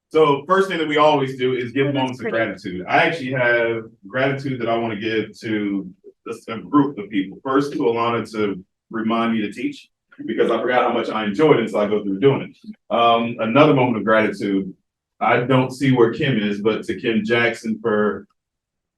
So first thing that we always do is give moments of gratitude. I actually have gratitude that I want to give to a group of people. First, to Alana to remind me to teach, because I forgot how much I enjoyed it until I go through doing it. Another moment of gratitude, I don't see where Kim is, but to Kim Jackson for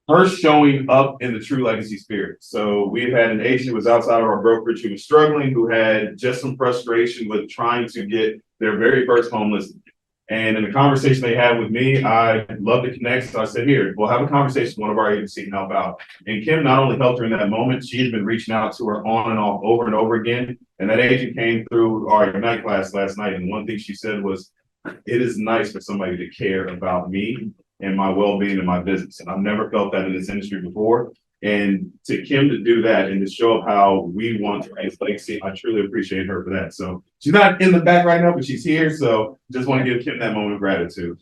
her showing up in the true legacy spirit. So we've had an agent who was outside of our brokerage who was struggling, who had just some frustration with trying to get their very first home listed. And in the conversation they had with me, I love to connect. So I said, here, we'll have a conversation with one of our agents and help out. And Kim not only helped her in that moment, she had been reaching out to her on and off over and over again. And that agent came through our Ignite class last night. And one thing she said was, it is nice for somebody to care about me and my well-being in my business. And I've never felt that in this industry before. And to Kim to do that and to show up how we want to raise legacy, I truly appreciate her for that. So she's not in the back right now, but she's here. So just want to give Kim that moment of gratitude.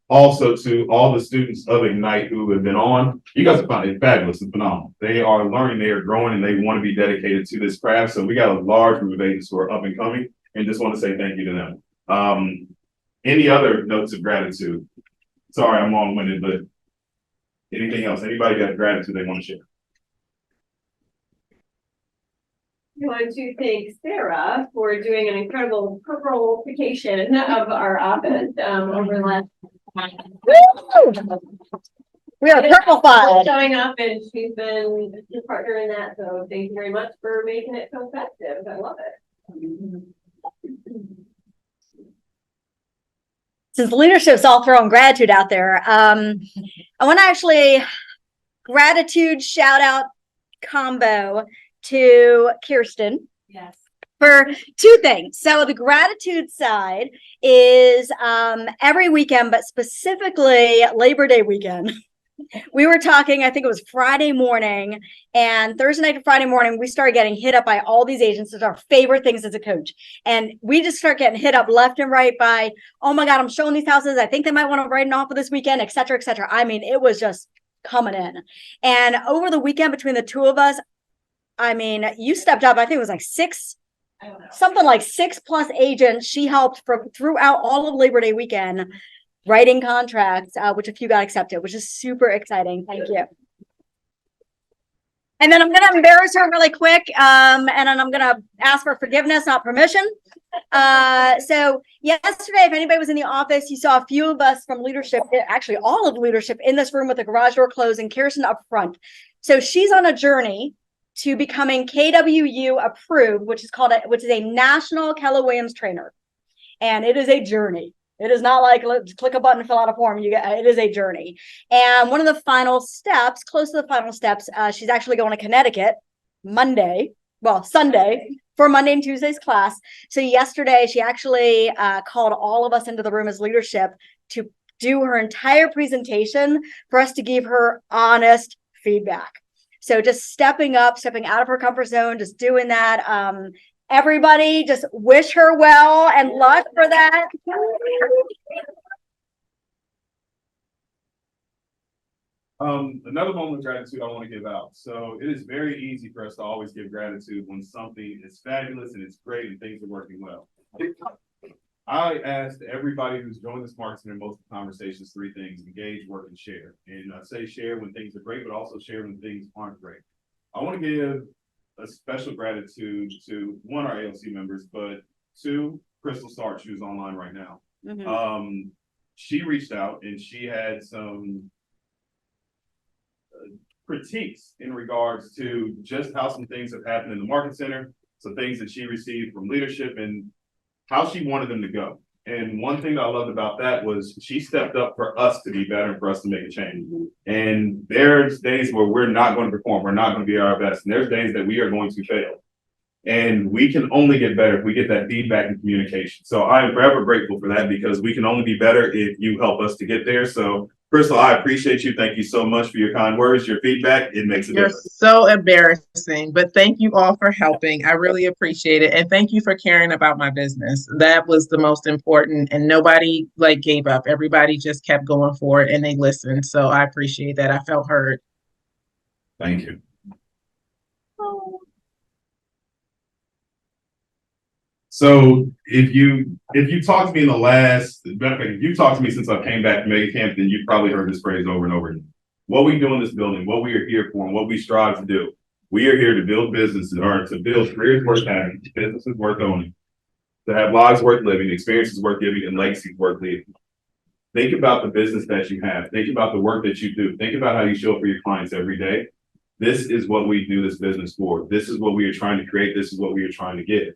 Also to all the students of Ignite who have been on, you guys are fabulous and phenomenal. They are learning, they are growing, and they want to be dedicated to this craft. So we got a large group of agents who are up and coming, and just want to say thank you to them. Any other notes of gratitude? Sorry, I'm long-winded, but anything else? Anybody got gratitude they want to share? I want to thank Sarah for doing an incredible purplification of our office over the last. We are purplified. Showing up, and she's been a partner in that. So thank you very much for making it so effective. I love it. Since leadership's all throwing gratitude out there, I want to actually gratitude shout out combo to Kirsten. Yes. For two things. So the gratitude side is every weekend, but specifically Labor Day weekend. We were talking, I think it was Friday morning, and Thursday night to Friday morning, we started getting hit up by all these agents. It's our favorite things as a coach. And we just start getting hit up left and right by, oh my God, I'm showing these houses. I think they might want to write an offer this weekend, et cetera, et cetera. I mean, it was just coming in. And over the weekend between the two of us, I mean, you stepped up, I think it was like something like 6+ agents. She helped throughout all of Labor Day weekend writing contracts, which a few got accepted, which is super exciting. Thank you. And then I'm going to embarrass her really quick, and then I'm going to ask for forgiveness, not permission. So yesterday, if anybody was in the office, you saw a few of us from leadership, actually all of leadership in this room with the garage door closed and Kirsten up front. So she's on a journey to becoming KWU approved, which is a national Keller Williams trainer. And it is a journey. It is not like let's click a button, fill out a form. It is a journey. And one of the final steps, close to the final steps, she's actually going to Connecticut Sunday, for Monday and Tuesday's class. So yesterday, she actually called all of us into the room as leadership to do her entire presentation for us to give her honest feedback. So just stepping out of her comfort zone, just doing that. Everybody just wish her well and luck for that. Another moment of gratitude I want to give out. So it is very easy for us to always give gratitude when something is fabulous and it's great and things are working well. I asked everybody who's joined this Market Center most of the conversations 3 things: engage, work, and share. And I say share when things are great, but also share when things aren't great. I want to give a special gratitude to one, our ALC members, but 2, Crystal Starch, who's online right now. Mm-hmm. She reached out and she had some critiques in regards to just how some things have happened in the Market Center, some things that she received from leadership and how she wanted them to go. And one thing that I loved about that was she stepped up for us to be better and for us to make a change. And there's days where we're not going to perform. We're not going to be our best. And there's days that we are going to fail. And we can only get better if we get that feedback and communication. So I am forever grateful for that, because we can only be better if you help us to get there. So Crystal, I appreciate you. Thank you so much for your kind words, your feedback. It makes a difference. So embarrassing, but thank you all for helping. I really appreciate it. And thank you for caring about my business. That was the most important, and nobody gave up. Everybody just kept going for it and they listened. So I appreciate that. I felt heard. Thank you. So if you talked to me in the last, matter of fact, if you talked to me since I came back from Mega Camp, then you've probably heard this phrase over and over again. What we do in this building, what we are here for, and what we strive to do. We are here to build businesses, or to build careers worth having, businesses worth owning, to have lives worth living, experiences worth giving, and legacies worth leaving. Think about the business that you have. Think about the work that you do. Think about how you show up for your clients every day. This is what we do this business for. This is what we are trying to create. This is what we are trying to get.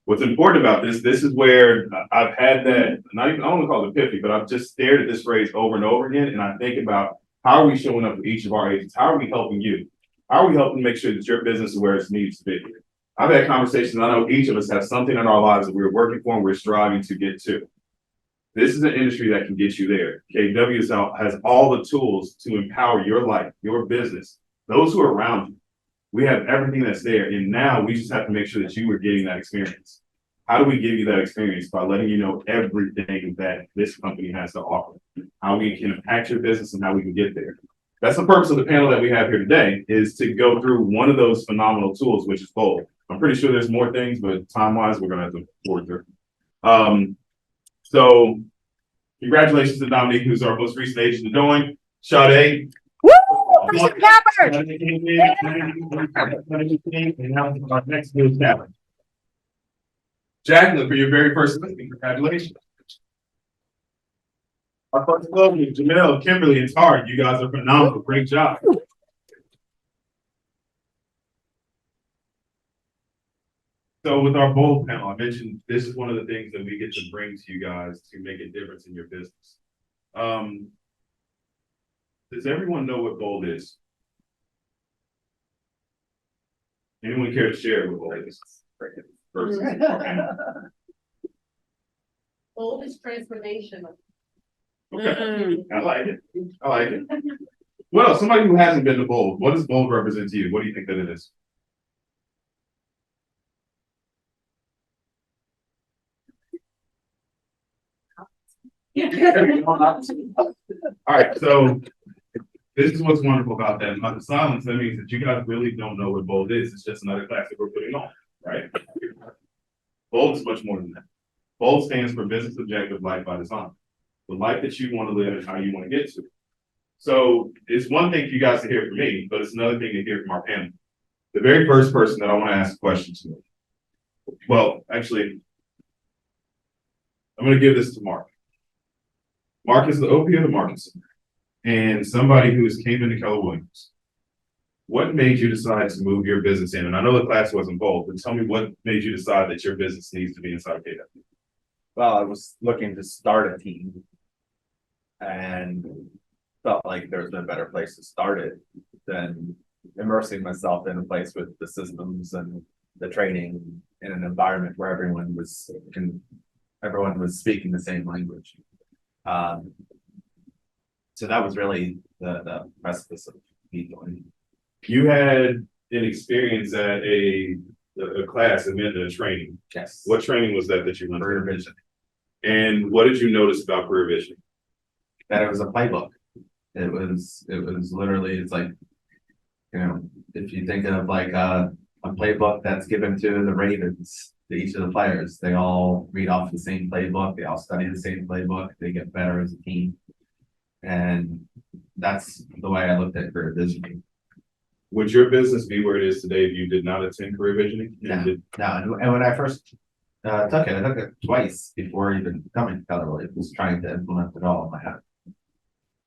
What's important about this is where I've had that, not even, I don't want to call it epiphany, but I've just stared at this phrase over and over again. And I think about, how are we showing up for each of our agents? How are we helping you? How are we helping make sure that your business is where it needs to be? I've had conversations. I know each of us have something in our lives that we're working for and we're striving to get to. This is an industry that can get you there. KW has all the tools to empower your life, your business, those who are around you. We have everything that's there. And now we just have to make sure that you are getting that experience. How do we give you that experience? By letting you know everything that this company has to offer, how we can impact your business and how we can get there. That's the purpose of the panel that we have here today, is to go through one of those phenomenal tools, which is BOLD. I'm pretty sure there's more things, but time-wise, we're going to have to forward through. So congratulations to Dominique, who's our most recent agent to join. Sade. Woo! Mr. Capper! And our next news talent. Jacqueline, for your very first listing, congratulations. Our first lovely Jamel, Kimberly, and Tara, you guys are phenomenal. Great job. So with our BOLD panel, I mentioned this is one of the things that we get to bring to you guys to make a difference in your business. Does everyone know what BOLD is? Anyone care to share what BOLD is? BOLD is transformational. Okay, I like it. I like it. Well, somebody who hasn't been to BOLD, what does BOLD represent to you? What do you think that it is? All right, so this is what's wonderful about that. About the silence, that means that you guys really don't know what BOLD is. It's just another class that we're putting on, right? BOLD is much more than that. BOLD stands for Business Objective Life by Design. The life that you want to live and how you want to get to. So it's one thing for you guys to hear from me, but it's another thing to hear from our panel. The very first person that I want to ask a question to. Well, actually, I'm going to give this to Mark. Mark is the OP of the Market Center and somebody who came into Keller Williams. What made you decide to move your business in? And I know the class wasn't BOLD, but tell me what made you decide that your business needs to be inside KW? Well, I was looking to start a team and felt like there was no better place to start it than immersing myself in a place with the systems and the training in an environment where everyone was speaking the same language. So that was really the precipice of me joining. You had an experience at a class and then a training. Yes. What training was that you went Career through? vision. And what did you notice about career vision? That it was a playbook. It was literally, it's like, you know, if you think of like a playbook that's given to the Ravens, to each of the players, they all read off the same playbook, they all study the same playbook, they get better as a team. And that's the way I looked at career visioning. Would your business be where it is today if you did not attend career visioning? No. And when I first took it twice before even coming to Keller Williams, was trying to implement it all in my head.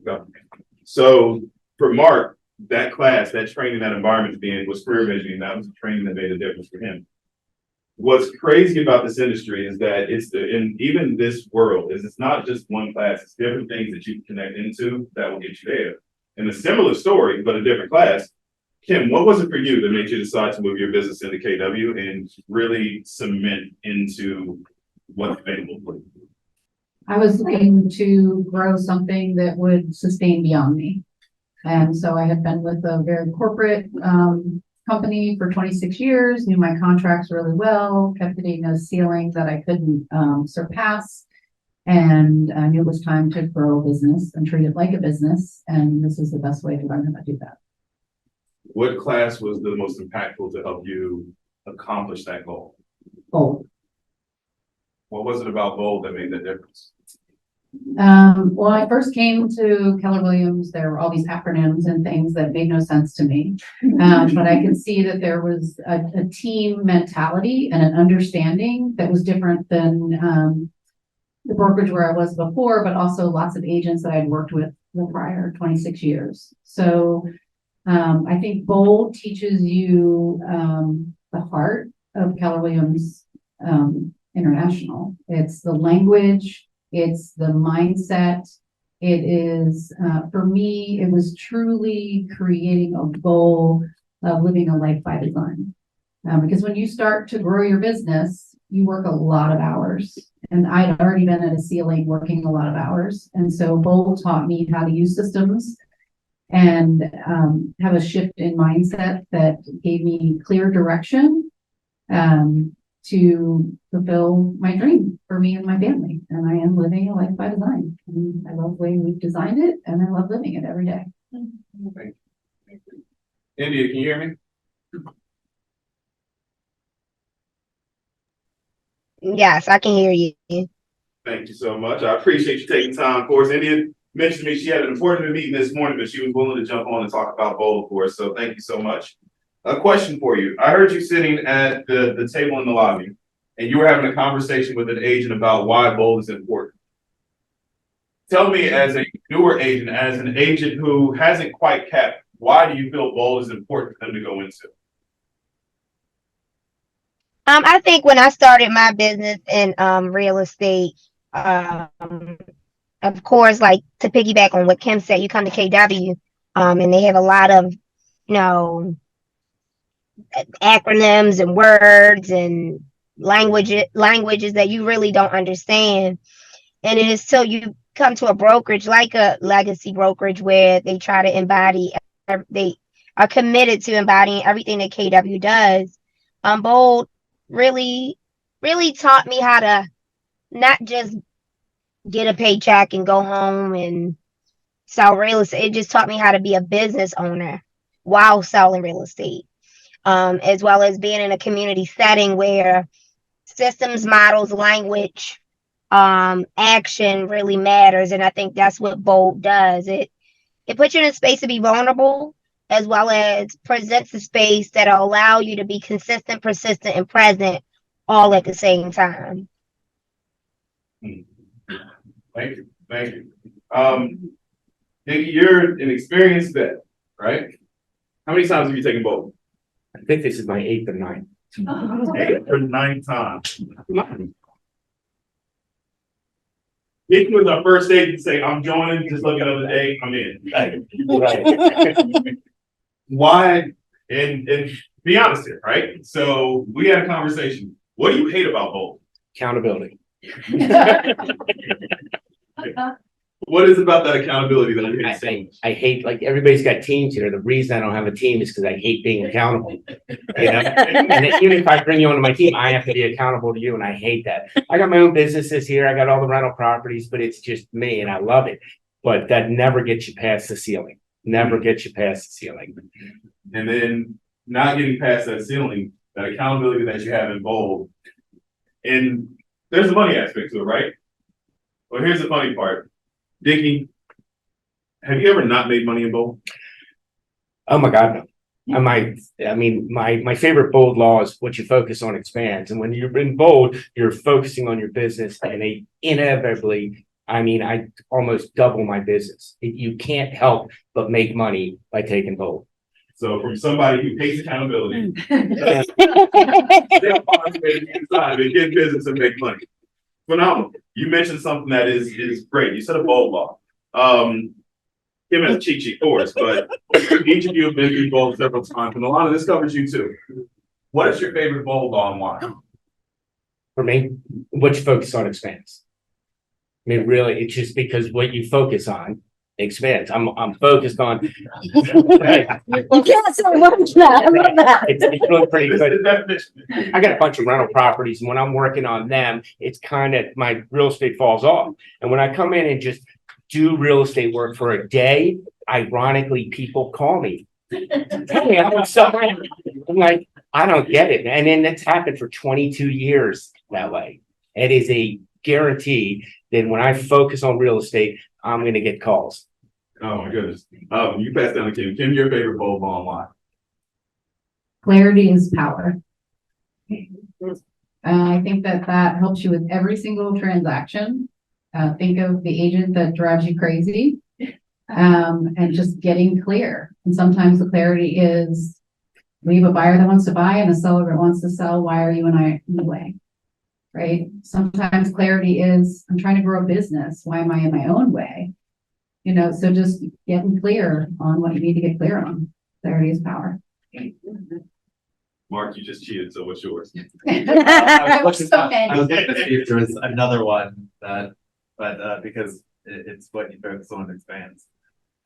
Okay. So for Mark, that class, that training, that environment to be in was career visioning. That was the training that made a difference for him. What's crazy about this industry is that in even this world, is it's not just one class, it's different things that you can connect into that will get you there. And a similar story, but a different class. Kim, what was it for you that made you decide to move your business into KW and really cement into what's available for you? I was looking to grow something that would sustain beyond me. And so I had been with a very corporate company for 26 years, knew my contracts really well, kept hitting a ceiling that I couldn't surpass. And I knew it was time to grow a business and treat it like a business. And this is the best way to learn how to do that. What class was the most impactful to help you accomplish that goal? BOLD. What was it about BOLD that made that difference? When I first came to Keller Williams, there were all these acronyms and things that made no sense to me. But I could see that there was a team mentality and an understanding that was different than the brokerage where I was before, but also lots of agents that I'd worked with the prior 26 years. So I think BOLD teaches you the heart of Keller Williams International. It's the language. It's the mindset. It is, for me, it was truly creating a goal of living a life by design. Because when you start to grow your business, you work a lot of hours. And I'd already been at a ceiling working a lot of hours. And so BOLD taught me how to use systems and have a shift in mindset that gave me clear direction to fulfill my dream for me and my family. And I am living a life by design. And I love the way we've designed it, and I love living it every day. Thank you. India, can you hear me? Yes, I can hear you. Thank you so much. I appreciate you taking time for us. India mentioned to me she had an important meeting this morning, but she was willing to jump on and talk about BOLD for us. So thank you so much. A question for you. I heard you sitting at the table in the lobby, and you were having a conversation with an agent about why BOLD is important. Tell me, as a newer agent, as an agent who hasn't quite kept, why do you feel BOLD is important for them to go into? I think when I started my business in real estate, of course, like to piggyback on what Kim said, you come to KW, and they have a lot of, acronyms and words and languages that you really don't understand. And it is till you come to a brokerage like a legacy brokerage where they try to embody, they are committed to embodying everything that KW does. BOLD really taught me how to not just get a paycheck and go home and sell real estate. It just taught me how to be a business owner while selling real estate, as well as being in a community setting where systems, models, language, action really matters. And I think that's what BOLD does. It puts you in a space to be vulnerable, as well as presents a space that'll allow you to be consistent, persistent, and present all at the same time. Thank you. Thank you. Dicky, you're an experienced vet, right? How many times have you taken BOLD? I think this is my 8th or 9th. 8th or 9th time. Dicky was our first agent to say, I'm joining, just looking at the day, I'm in. Right. Why? And be honest here, right? So we had a conversation. What do you hate about BOLD? Accountability. What is it about that accountability that you hate? I hate, like, everybody's got teams here. The reason I don't have a team is because I hate being accountable. And even if I bring you onto my team, I have to be accountable to you, and I hate that. I got my own businesses here. I got all the rental properties, but it's just me, and I love it. But that never gets you past the ceiling. Never gets you past the ceiling. And then not getting past that ceiling, that accountability that you have in BOLD, and there's a money aspect to it, right? Well, here's the funny part. Dicky, have you ever not made money in BOLD? Oh my God, no. My favorite BOLD law is what you focus on expands. And when you're in BOLD, you're focusing on your business, and they inevitably, I almost double my business. You can't help but make money by taking BOLD. So from somebody who hates accountability, still finds a way to decide to get business and make money. Phenomenal. You mentioned something that is great. You said a BOLD law. Kim has a cheat sheet for us, but each of you have been through BOLD several times, and a lot of this covers you too. What is your favorite BOLD law and why? For me, what you focus on expands. Really, it's just because what you focus on expands. I'm focused on. You can't say much now. I love that. It's really pretty This good. is the definition. I got a bunch of rental properties, and when I'm working on them, it's kind of my real estate falls off. And when I come in and just do real estate work for a day, ironically, people call me. Hey, I'm like, I don't get it. And then that's happened for 22 years that way. It is a guarantee that when I focus on real estate, I'm gonna get calls. Oh, my goodness. You passed down to Kim. Kim, your favorite BOLD ball line. Clarity is power. I think that helps you with every single transaction. Think of the agent that drives you crazy, and just getting clear. And sometimes the clarity is, we have a buyer that wants to buy and a seller that wants to sell. Why are you and I in the way? Right? Sometimes clarity is, I'm trying to grow a business. Why am I in my own way? You know, so just getting clear on what you need to get clear on. Clarity is power. Mark, you just cheated, so what's yours? I was So many. looking to see if there was another one that, but because it's what you focus on expands.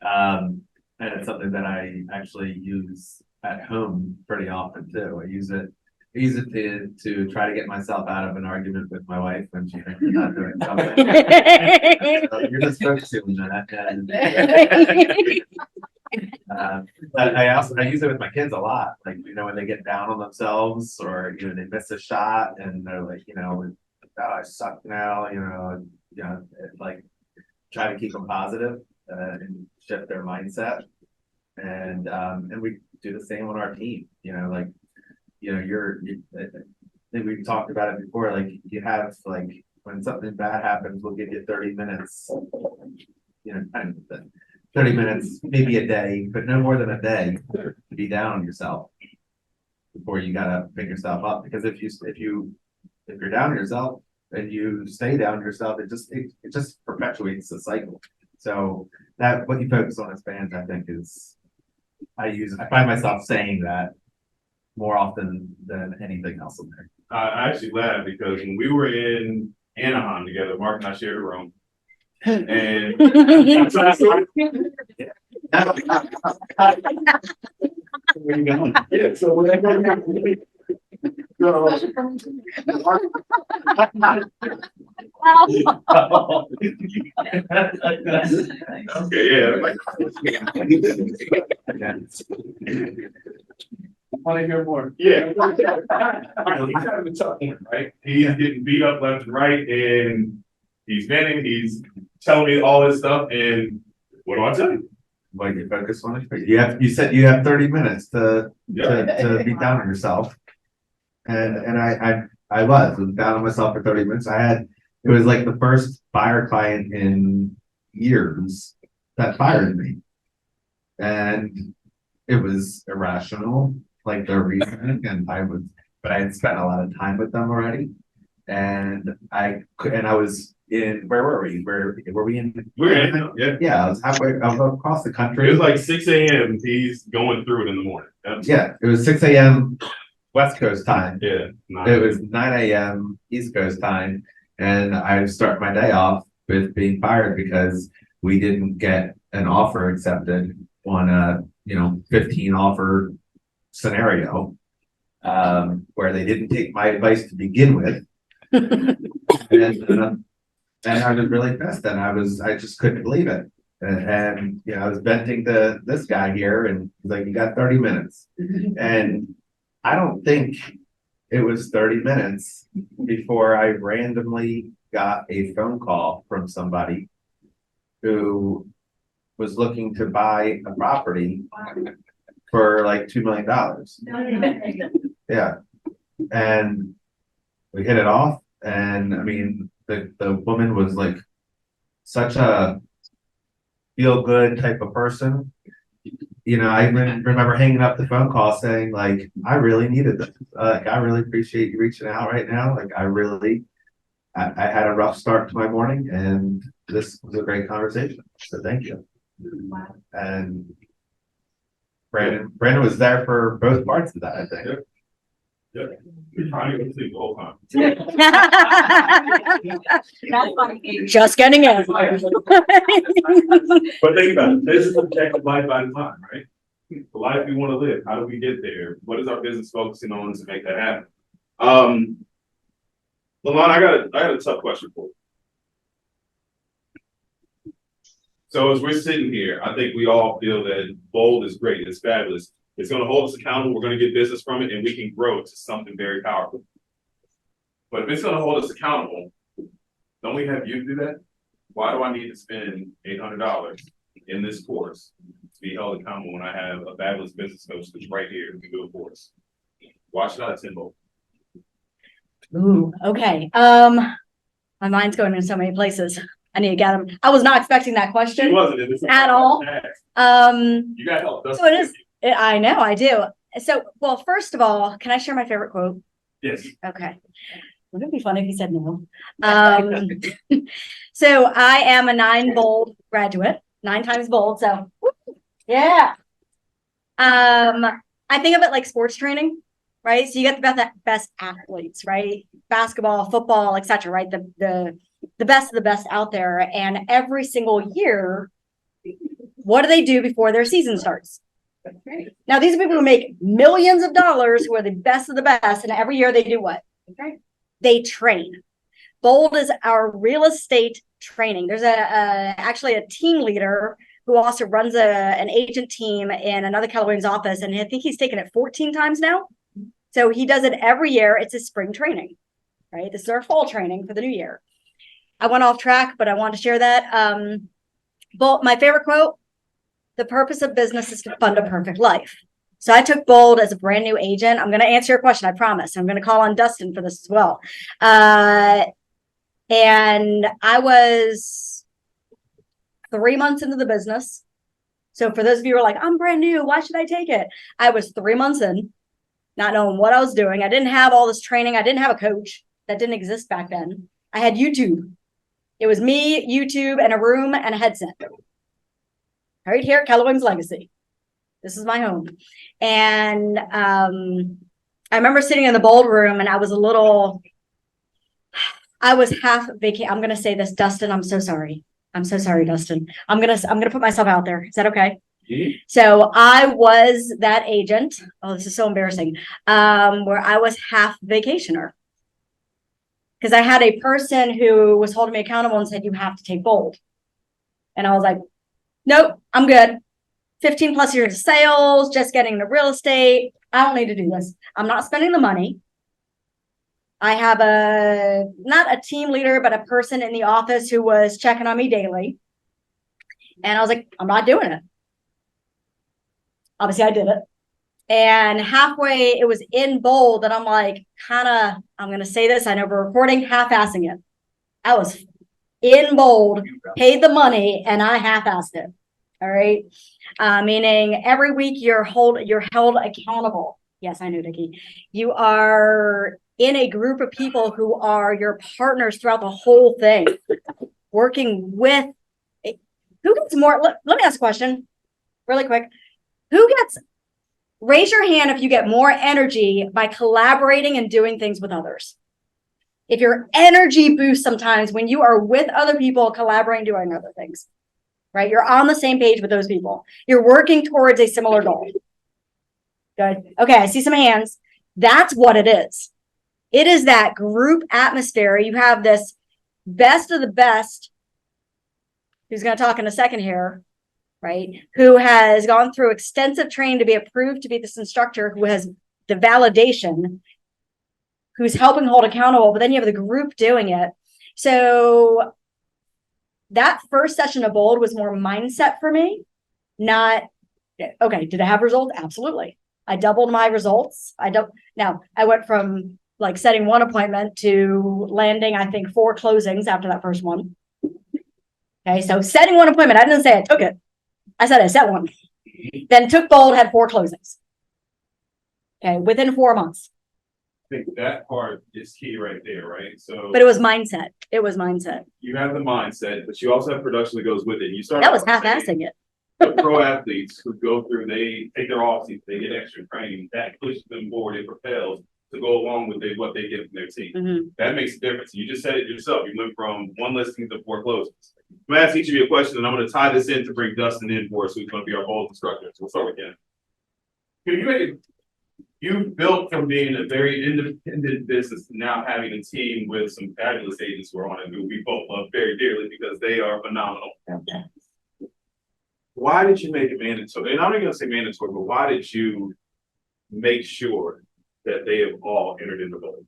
And it's something that I actually use at home pretty often too. I use it to try to get myself out of an argument with my wife when she thinks I'm not doing something. So you're just focusing on that. But I use it with my kids a lot. Like, you know, when they get down on themselves or, you know, they miss a shot and they're like, you know, oh, I suck now, like try to keep them positive and shift their mindset. And we do the same on our team, like, I think we've talked about it before, like you have like, when something bad happens, we'll give you 30 minutes, 30 minutes, maybe a day, but no more than a day to be down on yourself before you gotta pick yourself up. Because if you're down on yourself and you stay down on yourself, it just perpetuates the cycle. So that what you focus on expands, I think I find myself saying that more often than anything else in there. I actually laughed because when we were in Anaheim together, Mark and I shared a room. And Where you going? yeah, so when okay, yeah. Want to hear more? Yeah. He's having a tough one, right? He's getting beat up left and right, and he's venting, he's telling me all this stuff, and what do I tell you? Like you focus on it. You said you have 30 minutes to be down on yourself. And I was down on myself for 30 minutes. It was like the first buyer client in years that fired me. And it was irrational, like their reasoning, but I had spent a lot of time with them already. And I was in, where were we? Were we in? We're in, yeah. Yeah, I was across the country. It was like 6 a.m. He's going through it in the morning. Yeah, it was 6 a.m. West Coast time. Yeah. It was 9 a.m. East Coast time. And I start my day off with being fired because we didn't get an offer accepted on a 15 offer scenario, where they didn't take my advice to begin with. And I was really pissed, and I just couldn't believe it. And I was venting to this guy here, and he's like, "You got 30 minutes." And I don't think it was 30 minutes before I randomly got a phone call from somebody who was looking to buy a property for like $2 million. Yeah. And we hit it off. And I mean, the woman was like such a feel good type of person. I remember hanging up the phone call saying like, I really needed this. I really appreciate you reaching out right now. Like I had a rough start to my morning, and this was a great conversation. So thank you. Wow. And Brandon was there for both parts of that, I think. Yeah. We're trying to go to sleep the whole time. Just getting in. But think about it. This is objective life by design, right? The life we want to live. How do we get there? What is our business focusing on to make that happen? Lamont, I got a tough question for you. So as we're sitting here, I think we all feel that BOLD is great. It's fabulous. It's going to hold us accountable. We're going to get business from it, and we can grow to something very powerful. But if it's gonna hold us accountable, don't we have you do that? Why do I need to spend $800 in this course to be held accountable when I have a fabulous business coach that's right here to do it for us? Why should I attend both? Ooh, okay. My mind's going in so many places. I need to get them. I was not expecting that She question. wasn't. It was At all. You got help. so it is. I know, I do. So, well, first of all, can I share my favorite quote? Yes. Okay. Wouldn't it be funny if he said no? So I am a 9 BOLD graduate, 9 times BOLD. So yeah. I think of it like sports training, right? So you get the best athletes, right? Basketball, football, etc. Right? The best of the best out there. And every single year, what do they do before their season starts? Now, these are people who make millions of dollars, who are the best of the best, and every year they do what? They train. BOLD is our real estate training. There's actually a team leader who also runs an agent team in another Keller Williams office, and I think he's taken it 14 times now. So he does it every year. It's a spring training, right? This is our fall training for the new year. I went off track, but I wanted to share that. BOLD, my favorite quote: "The purpose of business is to fund a perfect life." So I took BOLD as a brand new agent. I'm going to answer your question, I promise. I'm going to call on Dustin for this as well. And I was 3 months into the business. So for those of you who are like, I'm brand new, why should I take it? I was 3 months in, not knowing what I was doing. I didn't have all this training. I didn't have a coach. That didn't exist back then. I had YouTube. It was me, YouTube, and a room and a headset. Right here at Keller Williams Legacy. This is my home. And I remember sitting in the BOLD room, and I was half vacation. I'm gonna say this, Dustin. I'm so sorry. I'm so sorry, Dustin. I'm gonna put myself out there. Is that okay? Mm-hmm. So I was that agent. Oh, this is so embarrassing. Where I was half vacationer. Because I had a person who was holding me accountable and said, you have to take BOLD. And I was like, nope, I'm good. 15 plus years of sales, just getting into real estate. I don't need to do this. I'm not spending the money. I have not a team leader, but a person in the office who was checking on me daily. And I was like, I'm not doing it. Obviously I did it. And halfway it was in BOLD that I'm like, I'm going to say this. I know we're recording, half-assing it. I was in BOLD, paid the money, and I half-assed it. All right. Meaning every week you're held accountable. Yes, I know, Dicky. You are in a group of people who are your partners throughout the whole thing, working with who gets more. Let me ask a question really quick. Raise your hand if you get more energy by collaborating and doing things with others. If your energy boosts sometimes when you are with other people, collaborating, doing other things. Right? You're on the same page with those people. You're working towards a similar goal. Good. Okay, I see some hands. That's what it is. It is that group atmosphere. You have this best of the best, who's going to talk in a second here, right? Who has gone through extensive training to be approved to be this instructor, who has the validation, who's helping hold accountable, but then you have the group doing it. So that first session of BOLD was more mindset for me, not, okay, did I have results? Absolutely. I doubled my results. Now I went from like setting one appointment to landing, I think, 4 closings after that first one. Okay. So setting one appointment, I didn't say I took it. I said I set one, then took BOLD, had 4 closings. Okay. Within 4 months. I think that part is key right there, right? So, but it was mindset. It was mindset. You have the mindset, but you also have production that goes with it. You start. That was half-assing it. The pro athletes who go through, they take their off season, they get extra training, that pushes them forward, it propels to go along with what they get from their team. Mm-hmm. That makes a difference. You just said it yourself. You went from 1 listing to 4 closings. I'm gonna ask each of you a question, and I'm gonna tie this in to bring Dustin in for us, who's gonna be our BOLD instructor. So we'll start with him. You built from being a very independent business to now having a team with some fabulous agents who are on it, who we both love very dearly because they are phenomenal. Okay. Why did you make it mandatory? And I'm not gonna say mandatory, but why did you make sure that they have all entered into BOLD?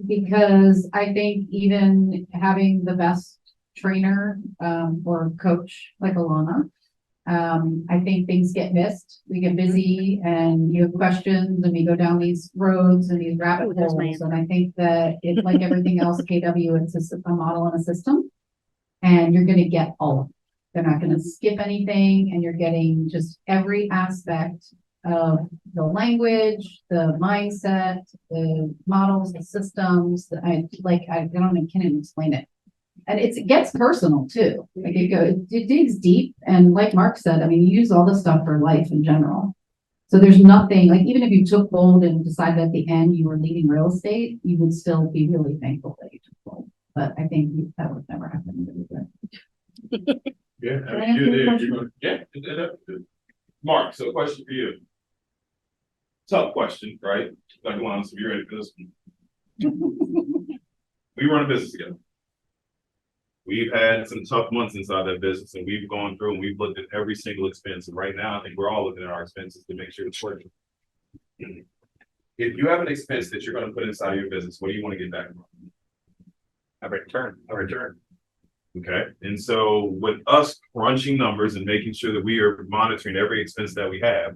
because I think even having the best trainer, or coach like Alana, I think things get missed. We get busy and you have questions and we go down these roads and these rabbit Ooh, there's my holes. And I think that it's like everything else, KW, it's a model and a system. And you're gonna get all of it. They're not gonna skip anything, and you're getting just every aspect of the language, the mindset, the models, the systems. I can't even explain it. And it gets personal too. Like it digs deep. And like Mark said, I mean, you use all this stuff for life in general. So there's nothing, like, even if you took BOLD and decided at the end you were leaving real estate, you would still be really thankful that you took BOLD. But I think that would never happen. Yeah, Can I answer your question? Mark, so question for you. Tough question, right? Like, Alana, so you're ready for this one. We run a business together. We've had some tough months inside that business, and we've gone through and we've looked at every single expense. And right now, I think we're all looking at our expenses to make sure it's working. If you have an expense that you're going to put inside of your business, what do you want to get back from? A return. Okay. And so with us crunching numbers and making sure that we are monitoring every expense that we have,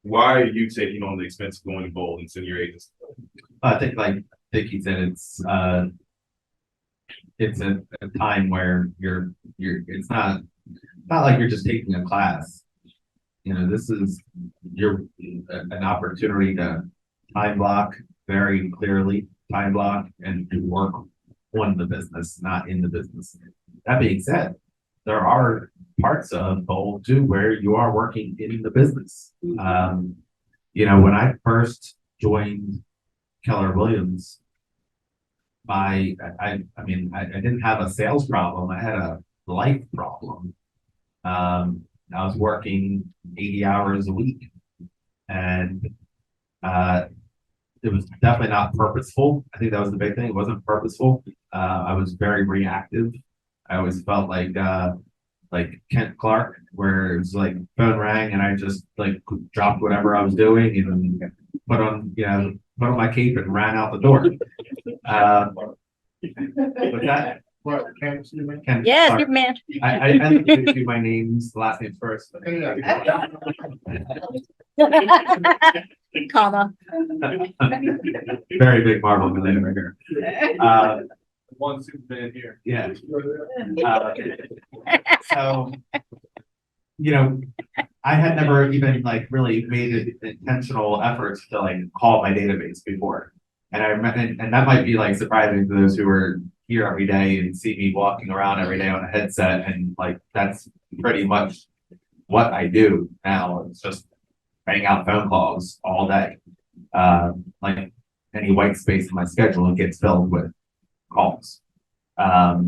why are you taking on the expense of going to BOLD and sending your agency? I think like Dicky said, it's a time where it's not like you're just taking a class. You know, this is an opportunity to time block very clearly, and to work on the business, not in the business. That being said, there are parts of BOLD too where you are working in the business. You know, when I first joined Keller Williams, I didn't have a sales problem. I had a life problem. I was working 80 hours a week, and it was definitely not purposeful. I think that was the big thing. It wasn't purposeful. I was very reactive. I always felt like Kent Clark, where it was like phone rang and I just like dropped whatever I was doing and put on my cape and ran out the door. With that, Ken Yes, Clark. good man. I didn't do my names, last names first. But Comma. very big Marvel villain over here. One Superman here. Yeah. So, you know, I had never even like really made intentional efforts to like call my database before. And I remember, and that might be like surprising to those who are here every day and see me walking around every day on a headset. And like, that's pretty much what I do now. It's just bang out phone calls all day. Like any white space in my schedule, it gets filled with calls. But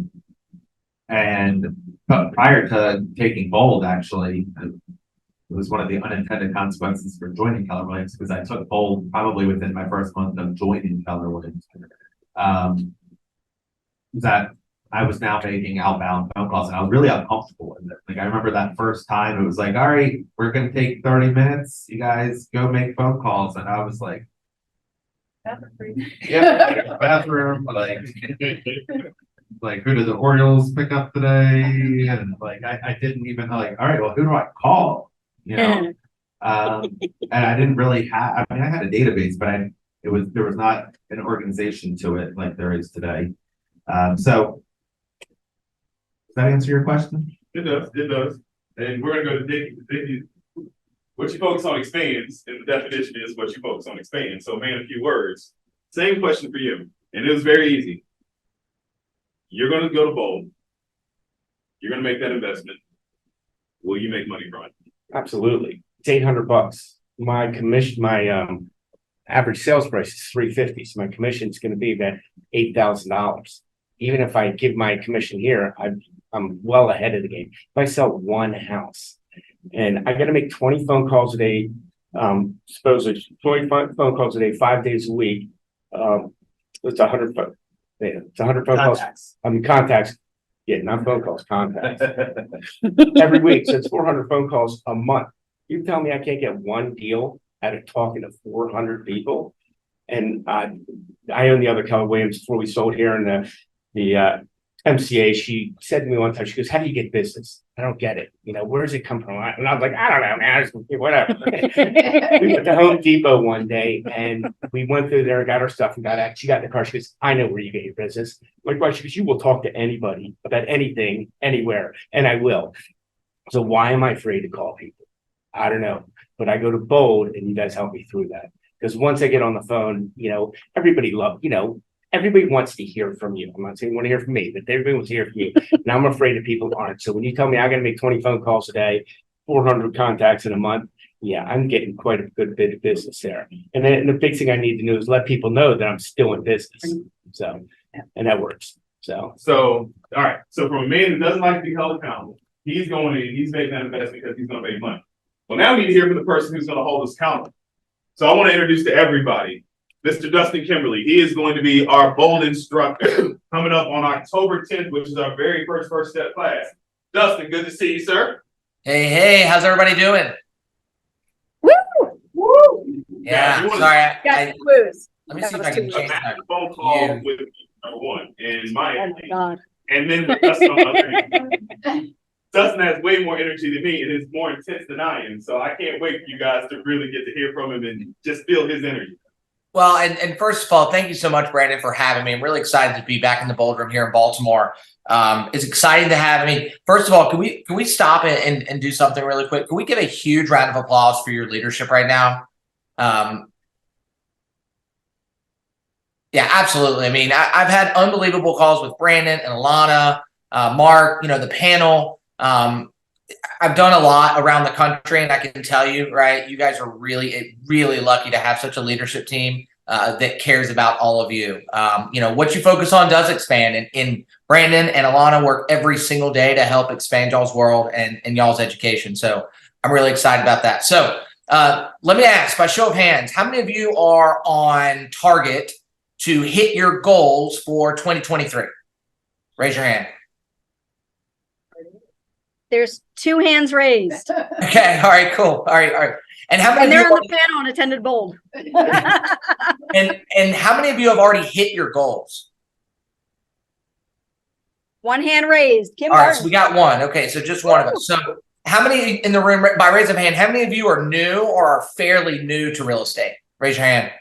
prior to taking BOLD, actually, it was one of the unintended consequences for joining Keller Williams, because I took BOLD probably within my first month of joining Keller Williams. That I was now making outbound phone calls, and I was really uncomfortable with it. Like, I remember that first time, it was like, all right, we're going to take 30 minutes. You guys go make phone calls. And I was like, yeah, bathroom, like who did the Orioles pick up today? And like, I didn't even like, all right, well, who do I call? You know? And I didn't really have, I mean, I had a database, but there was not an organization to it like there is today. So does that answer your question? It does. And we're gonna go to Dicky. What you focus on expands, and the definition is what you focus on expands. So, man, a few words. Same question for you. And it was very easy. You're gonna go to BOLD. You're gonna make that investment. Will you make money from it? Absolutely. It's $800. My commission, average sales price is $350. So my commission is going to be about $8,000. Even if I give my commission here, I'm well ahead of the game. If I sell one house and I got to make 20 phone calls a day, supposedly 20 phone calls a day, 5 days a week. It's 100 phone. Yeah, it's 100 phone Contacts. calls. Contacts. Yeah, not phone calls, contacts. Every week, so it's 400 phone calls a month. You tell me I can't get one deal out of talking to 400 people? And I own the other Keller Williams before we sold here, and the MCA, she said to me one time, she goes, how do you get business? I don't get it. You know, where does it come from? And I was like, I don't know, man, whatever. We went to Home Depot one day and we went through there, got our stuff and got out. She got in the car. She goes, I know where you get your business. Like, why? She goes, you will talk to anybody about anything, anywhere, and I will. So why am I afraid to call people? I don't know. But I go to BOLD and you guys help me through that. Because once I get on the phone, you know, everybody wants to hear from you. I'm not saying want to hear from me, but everybody wants to hear from you. And I'm afraid that people aren't. So when you tell me I got to make 20 phone calls a day, 400 contacts in a month, yeah, I'm getting quite a good bit of business there. And then the big thing I need to do is let people know that I'm still in business. So, and that works. So, all right. So from a man who doesn't like to be held accountable, he's making that investment because he's going to make money. Well, now we need to hear from the person who's going to hold us accountable. So I want to introduce to everybody, Mr. Dustin Kimberley. He is going to be our BOLD instructor coming up on October 10th, which is our very first step class. Dustin, good to see you, sir. Hey, how's everybody doing? Woo! Woo! Yeah, you wanna- sorry. Got clues. Let me see if I can A change massive that. phone call Yeah. with number one and my Oh my God. and then with Dustin on the other end. Dustin has way more energy than me and is more intense than I am. So I can't wait for you guys to really get to hear from him and just feel his energy. Well, and first of all, thank you so much, Brandon, for having me. I'm really excited to be back in the BOLD room here in Baltimore. It's exciting to have me. First of all, can we stop and do something really quick? Can we give a huge round of applause for your leadership right now? Yeah, absolutely. I mean, I've had unbelievable calls with Brandon and Alana, Mark, you know, the panel. I've done a lot around the country, and I can tell you, right, you guys are really, really lucky to have such a leadership team that cares about all of you. You know, what you focus on does expand, and Brandon and Alana work every single day to help expand y'all's world and y'all's education. So I'm really excited about that. So let me ask, by show of hands, how many of you are on target to hit your goals for 2023? Raise your hand. There's 2 hands raised. Okay. All right. Cool. All right. And how many And of they're you on the panel and attended BOLD. and how many of you have already hit your goals? 1 hand raised. Kim All right. Barton. So we got one. Okay. So just one of us. So how many in the room, by raise of hand, how many of you are new or are fairly new to real estate? Raise your hand.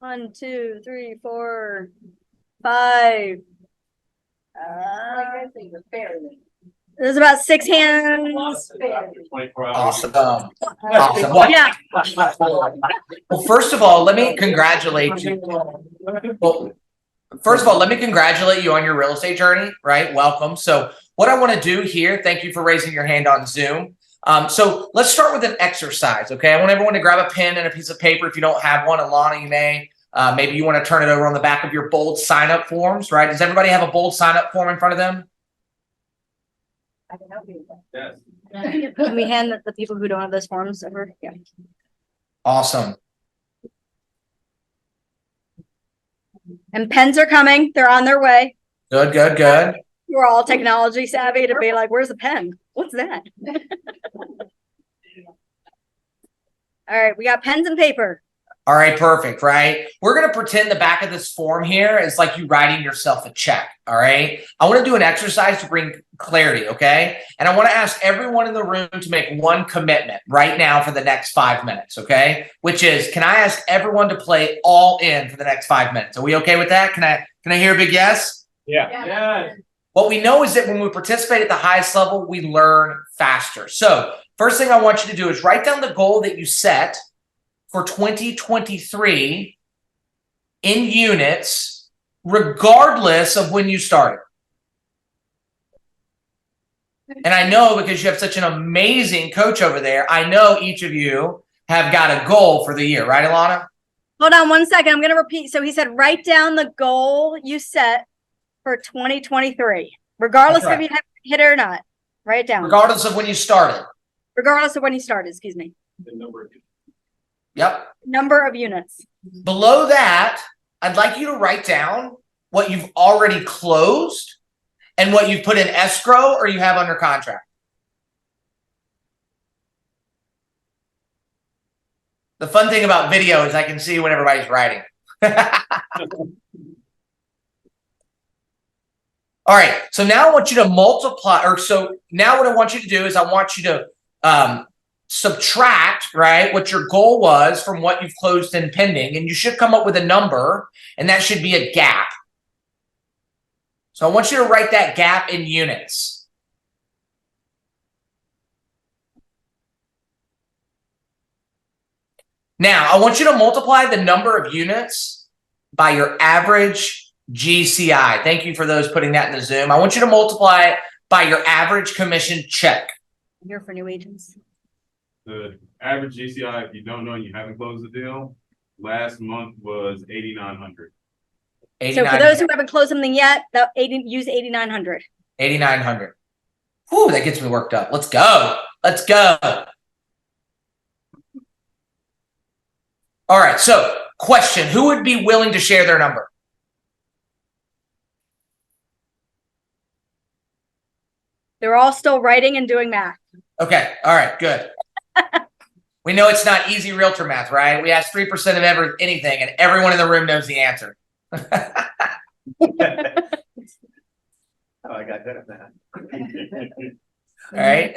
1, 2, 3, 4, 5. There's about 6 hands. 24 hours. Awesome. Awesome. Well, Yeah. well, first of all, let me congratulate you. Well, first of all, let me congratulate you on your real estate journey, right? Welcome. So what I want to do here, thank you for raising your hand on Zoom. So let's start with an exercise, okay? I want everyone to grab a pen and a piece of paper. If you don't have one, Alana, you may. Maybe you want to turn it over on the back of your BOLD sign-up forms, right? Does everybody have a BOLD sign-up form in front of them? I can help you with that. Yes. Can we hand the people who don't have those forms over? Yeah. Awesome. And pens are coming. They're on their way. Good, good, good. We're all technology savvy to be like, where's the pen? What's that? All right, we got pens and paper. All right, perfect, right? We're going to pretend the back of this form here is like you writing yourself a check, all right? I want to do an exercise to bring clarity, okay? And I want to ask everyone in the room to make one commitment right now for the next 5 minutes, okay? Which is, can I ask everyone to play all in for the next 5 minutes? Are we okay with that? Can I hear a big yes? Yeah. What we know is that when we participate at the highest level, we learn faster. So first thing I want you to do is write down the goal that you set for 2023 in units, regardless of when you started. And I know, because you have such an amazing coach over there, I know each of you have got a goal for the year, right, Alana? Hold on 1 second. I'm going to repeat. So he said, write down the goal you set for 2023, regardless That's if you have hit it or not. Write it down. Regardless of when you started. Regardless of when you started, excuse me. The number of Yep. Number of units. Below that, I'd like you to write down what you've already closed and what you've put in escrow or you have under contract. The fun thing about video is I can see when everybody's writing. All right, so now I want you to multiply, now what I want you to do is I want you to subtract, right, what your goal was from what you've closed in pending, and you should come up with a number, and that should be a gap. So I want you to write that gap in units. Now, I want you to multiply the number of units by your average GCI. Thank you for those putting that in the Zoom. I want you to multiply it by your average commission check. I'm here for new agents. The average GCI, if you don't know and you haven't closed the deal, last month was 8,900. So for those who haven't closed something yet, use 8,900. 8,900. Whew, that gets me worked up. Let's go. Let's go. All right, so question, who would be willing to share their number? They're all still writing and doing math. Okay, all right, good. We know it's not easy realtor math, right? We ask 3% of anything, and everyone in the room knows the answer. Oh, I got good at that. All right.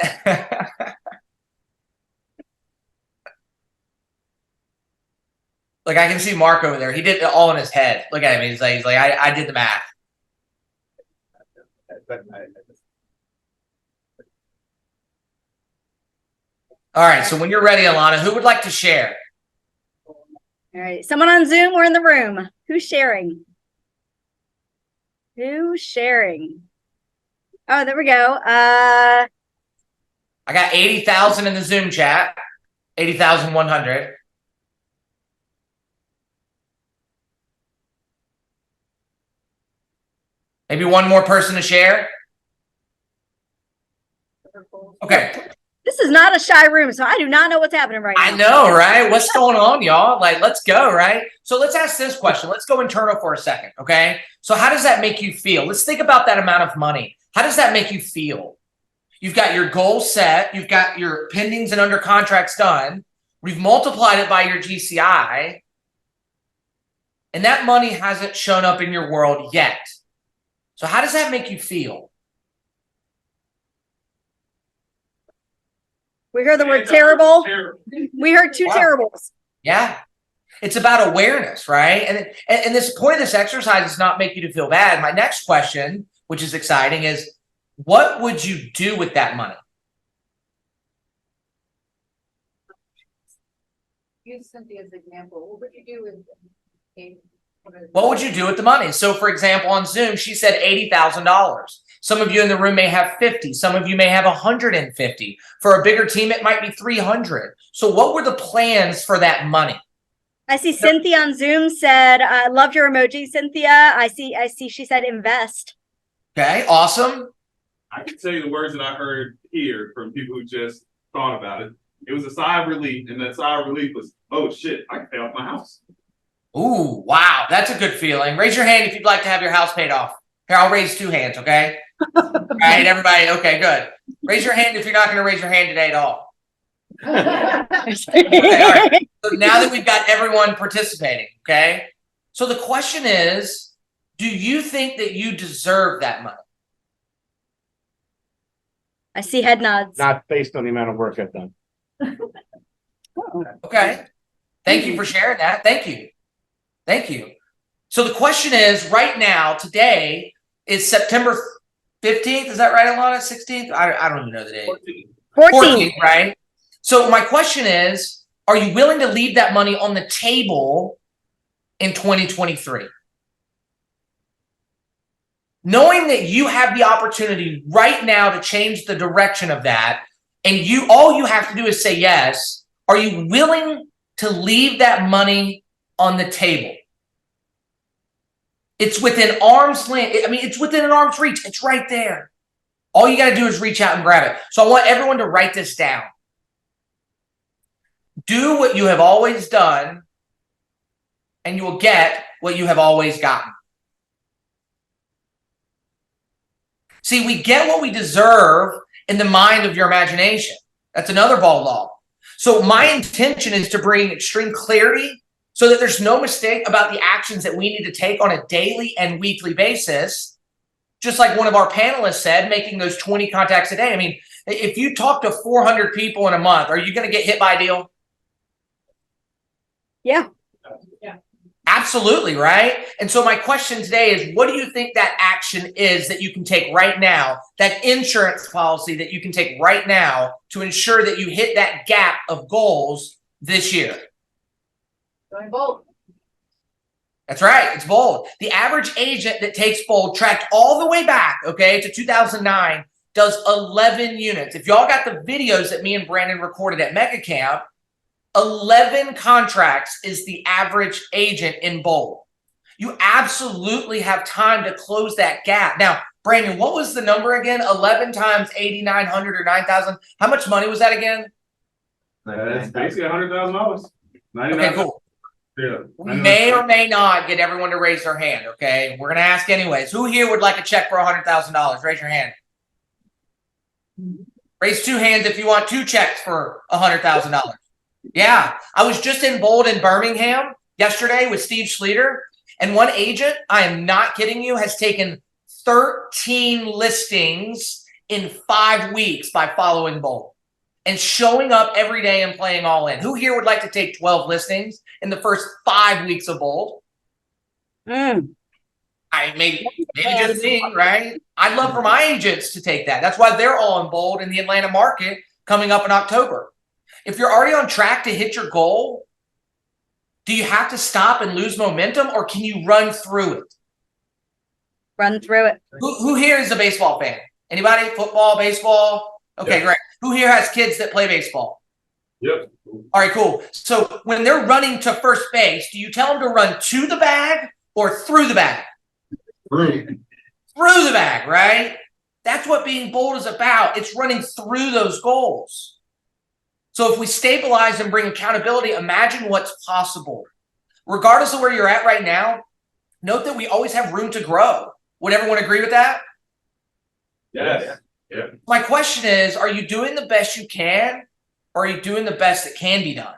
Look, I can see Mark over there. He did it all in his head. Look at him. He's like, I did the math. All right. So when you're ready, Alana, who would like to share? All right. Someone on Zoom or in the room? Who's sharing? Who's sharing? Oh, there we go. I got 80,000 in the Zoom chat. 80,100. Maybe one more person to share. Okay. This is not a shy room, so I do not know what's happening right now. I know, right? What's going on, y'all? Like, let's go, right? So let's ask this question. Let's go internal for a second, okay? So how does that make you feel? Let's think about that amount of money. How does that make you feel? You've got your goal set. You've got your pendings and under contracts done. We've multiplied it by your GCI. And that money hasn't shown up in your world yet. So how does that make you feel? We heard the word terrible. We heard two terribles. Yeah. It's about awareness, right? And this point of this exercise is not make you to feel bad. My next question, which is exciting, is what would you do with that money? Use Cynthia's example. What would you do with What would you do with the money? So for example, on Zoom, she said $80,000. Some of you in the room may have 50. Some of you may have 150. For a bigger team, it might be 300. So what were the plans for that money? I see Cynthia on Zoom said, I love your emoji, Cynthia. I see she said invest. Okay, awesome. I can tell you the words that I heard here from people who just thought about it. It was a sigh of relief, and that sigh of relief was, oh shit, I can pay off my house. Ooh, wow, that's a good feeling. Raise your hand if you'd like to have your house paid off. Here, I'll raise 2 hands, okay? All right, everybody, okay, good. Raise your hand if you're not going to raise your hand today at all. Okay, all right. So now that we've got everyone participating, okay? So the question is, do you think that you deserve that money? I see head nods. Not based on the amount of work I've done. Okay. Thank you for sharing that. Thank you. Thank you. So the question is, right now, today is September 15th. Is that right, Alana? 16th? I don't even know the date. 14th, right? So my question is, are you willing to leave that money on the table in 2023? Knowing that you have the opportunity right now to change the direction of that, and all you have to do is say yes, are you willing to leave that money on the table? It's within arm's length. I mean, it's within an arm's reach. It's right there. All you got to do is reach out and grab it. So I want everyone to write this down. Do what you have always done, and you will get what you have always gotten. See, we get what we deserve in the mind of your imagination. That's another BOLD law. So my intention is to bring extreme clarity so that there's no mistake about the actions that we need to take on a daily and weekly basis. Just like one of our panelists said, making those 20 contacts a day. I mean, if you talk to 400 people in a month, are you going to get hit by a deal? Yeah. Absolutely, right? And so my question today is, what do you think that action is that you can take right now, that insurance policy that you can take right now to ensure that you hit that gap of goals this year? Going bold. That's right. It's BOLD. The average agent that takes BOLD, tracked all the way back, okay, to 2009, does 11 units. If y'all got the videos that me and Brandon recorded at Mega Camp, 11 contracts is the average agent in BOLD. You absolutely have time to close that gap. Now, Brandon, what was the number again? 11 times 8,900 or 9,000. How much money was that again? It's basically $100,000. Okay, cool. Yeah. We may or may not get everyone to raise their hand, okay? We're going to ask anyways. Who here would like a check for $100,000? Raise your hand. Raise 2 hands if you want 2 checks for $100,000. Yeah, I was just in BOLD in Birmingham yesterday with Steve Schleter, and one agent, I am not kidding you, has taken 13 listings in 5 weeks by following BOLD and showing up every day and playing all in. Who here would like to take 12 listings in the first 5 weeks of BOLD? Maybe just me, right? I'd love for my agents to take that. That's why they're all in BOLD in the Atlanta market coming up in October. If you're already on track to hit your goal, do you have to stop and lose momentum, or can you run through it? Run through it. Who here is a baseball fan? Anybody? Football, baseball? Okay, great. Who here has kids that play baseball? Yep. All right, cool. So when they're running to first base, do you tell them to run to the bag or through the bag? Through the bag, right? That's what being BOLD is about. It's running through those goals. So if we stabilize and bring accountability, imagine what's possible. Regardless of where you're at right now, note that we always have room to grow. Would everyone agree with that? Yes. Yeah. My question is, are you doing the best you can, or are you doing the best that can be done?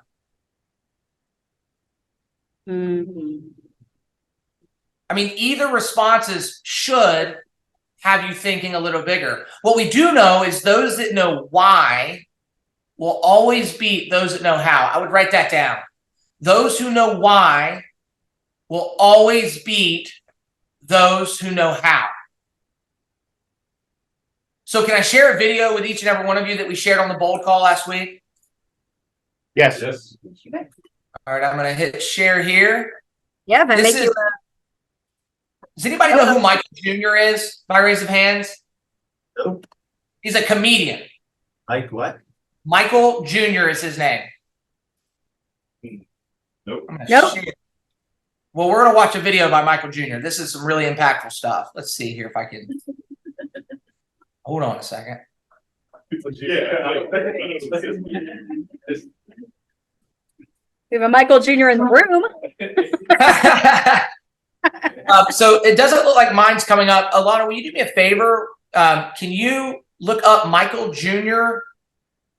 I mean, either responses should have you thinking a little bigger. What we do know is those that know why will always beat those that know how. I would write that down. Those who know why will always beat those who know how. So can I share a video with each and every one of you that we shared on the BOLD call last week? Yes. Yes. All right, I'm going to hit share here. Yeah, but This make is- you Does anybody know who Michael Jr. is by raise of hands? Nope. He's a comedian. Like what? Michael Jr. is his name. Nope. I'm gonna Nope. share. Well, we're going to watch a video by Michael Jr. This is some really impactful stuff. Let's see here if I can. Hold on a second. Yeah. we have a Michael Jr. in the room. So it doesn't look like mine's coming up. Alana, will you do me a favor? Can you look up Michael Jr.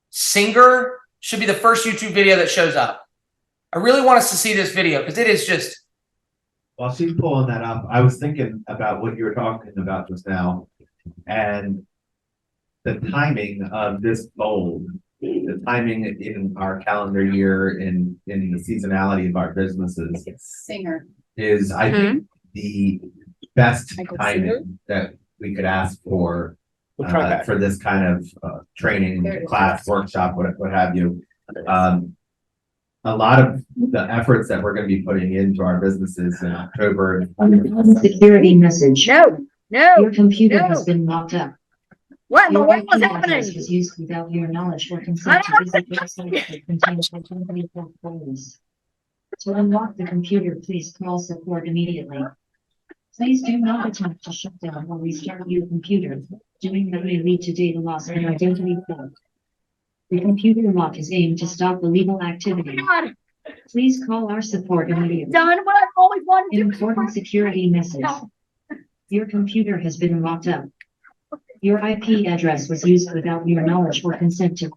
singer? Should be the first YouTube video that shows up. I really want us to see this video because it is just. While she's pulling that up, I was thinking about what you were talking about just now, and the timing of this BOLD, the timing in our calendar year in the seasonality of our businesses Singer. is, I think, the best Michael timing that we could ask for We'll try that. for this kind of training, There it is. class, workshop, what have you. A lot of the efforts that we're going to be putting into our businesses in October. Security message. No, no. Your computer No. has been locked up. What in the Your world was IP happening? address was used without your knowledge or consent to visit websites that contain company portfolios. To unlock the computer, please call support immediately. Please do not attempt to shut down or restart your computer. Doing that may lead to data loss and identity theft. The computer lock is aimed to stop illegal activity. God, Please call our support immediately. done what I've always wanted to do. Important security message. Your computer has been locked up. Your IP address was used without your knowledge or consent to.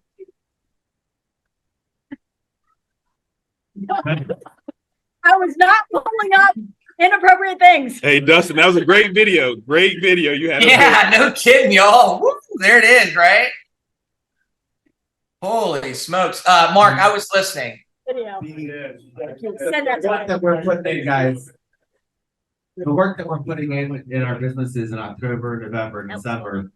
I was not pulling up inappropriate things. Hey, Dustin, that was a great video. Great video. You had. Yeah, no kidding, y'all. Woo, there it is, right? Holy smokes. Mark, I was listening. Video. Send that that we're putting in, guys. The work that we're putting in our businesses in October, November, December,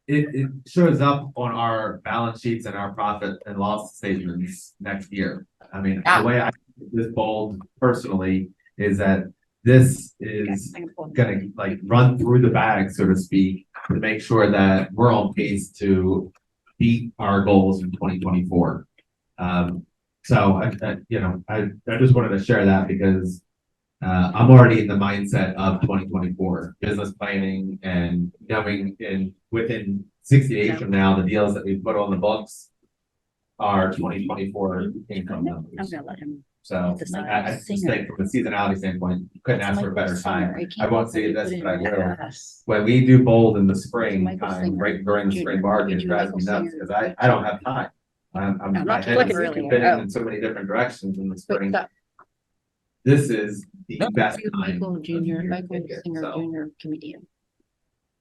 it shows up on our balance sheets and our profit and loss statements next year. I mean, the way I this BOLD personally is that this is gonna like run through the bag, so to speak, to make sure that we're on pace to beat our goals in 2024. So I just wanted to share that because I'm already in the mindset of 2024 business planning and knowing within 60 days from now, the deals that we put on the books are 2024 income numbers. I'm gonna let him. So I just think from a seasonality standpoint, you couldn't ask for a better time. I won't say this, but I will. When we do BOLD in the spring time, right during the spring market, it drives me nuts because I don't have time. My head is spinning in so many different directions in the spring. This is the best time. Michael Jr., Michael Singer So- Jr. comedian.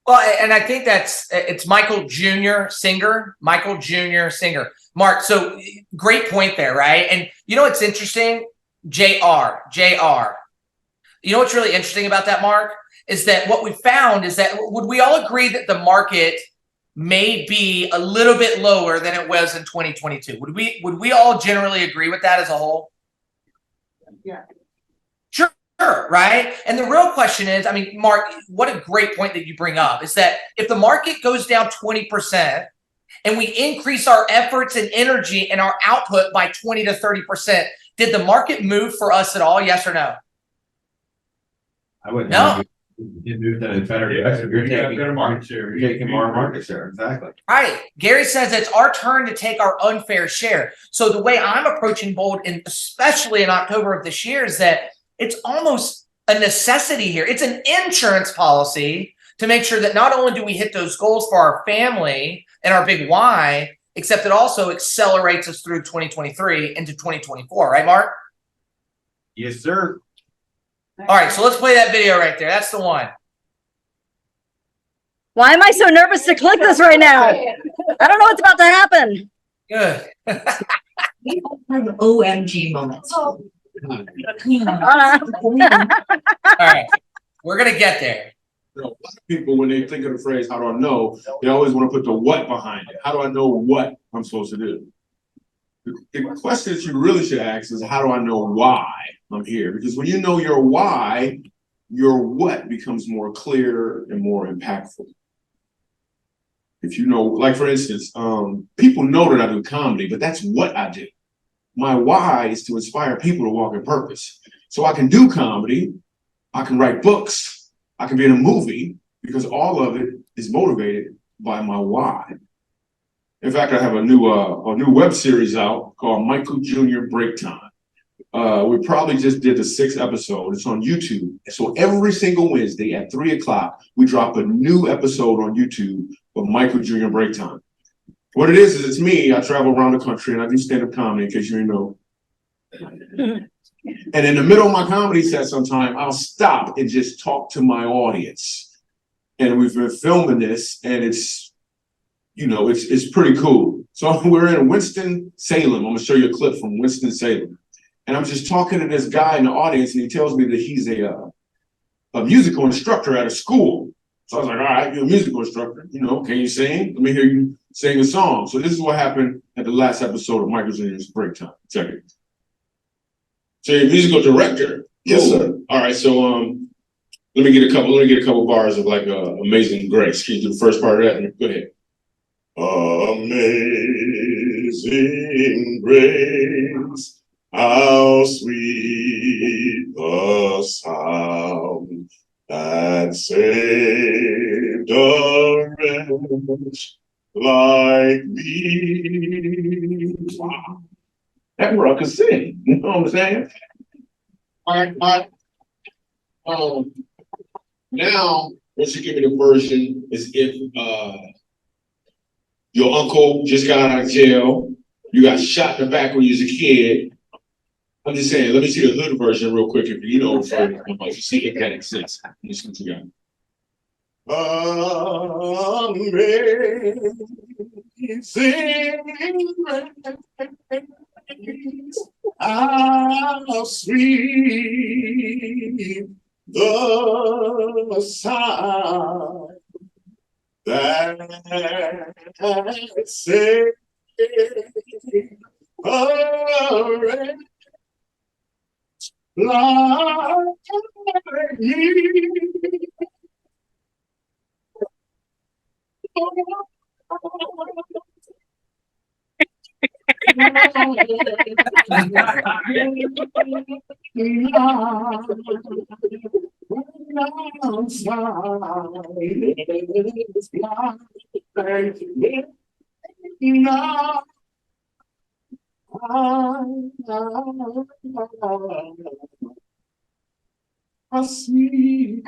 Well, and I think it's Michael Jr. Singer, Michael Jr. Singer. Mark, so great point there, right? And you know what's interesting? JR. You know what's really interesting about that, Mark? Is that what we found is that would we all agree that the market may be a little bit lower than it was in 2022? Would we all generally agree with that as a whole? Yeah. Sure, right? And the real question is, I mean, Mark, what a great point that you bring up is that if the market goes down 20% and we increase our efforts and energy and our output by 20 to 30%, did the market move for us at all? Yes or no? I wouldn't. No. You moved in a better direction. You're taking better market share. You're taking more market share. Exactly. Right. Gary says it's our turn to take our unfair share. So the way I'm approaching BOLD, and especially in October of this year, is that it's almost a necessity here. It's an insurance policy to make sure that not only do we hit those goals for our family and our big why, except it also accelerates us through 2023 into 2024. Right, Mark? Yes, sir. All right. So let's play that video right there. That's the one. Why am I so nervous to click this right now? I don't know what's about to happen. Good. OMG moments. All right. We're going to get there. You know, a lot of people, when they think of the phrase, how do I know, they always want to put the what behind it. How do I know what I'm supposed to do? The question that you really should ask is, how do I know why I'm here? Because when you know your why, your what becomes more clear and more impactful. If you know, like for instance, people know that I do comedy, but that's what I do. My why is to inspire people to walk in purpose. So I can do comedy, I can write books, I can be in a movie, because all of it is motivated by my why. In fact, I have a new web series out called Michael Jr. Break Time. We probably just did the 6th episode. It's on YouTube. So every single Wednesday at 3:00, we drop a new episode on YouTube of Michael Jr. Break Time. What it is it's me. I travel around the country and I do stand-up comedy, in case you didn't know. And in the middle of my comedy set sometime, I'll stop and just talk to my audience. And we've been filming this, and it's pretty cool. So we're in Winston-Salem. I'm gonna show you a clip from Winston-Salem. And I'm just talking to this guy in the audience, and he tells me that he's a musical instructor at a school. So I was like, all right, you're a musical instructor. Can you sing? Let me hear you sing a song. So this is what happened at the last episode of Michael Jr.'s Break Time. Check it. So you're a musical director? Yes, sir. All right, so let me get a couple bars of like Amazing Grace. Can you do the first part of that? Go ahead. Amazing grace, how sweet the sound that saved a wretch like me. Wow. That girl could sing, you know what I'm saying? All right. Now, once you give me the version, is if your uncle just got out of jail, you got shot in the back when you was a kid, I'm just saying, let me see the hood version real quick, if you know, for you see if that exists. Let me see what you got. Amazing grace, how sweet the sound that saved a wretch like me. How sweet.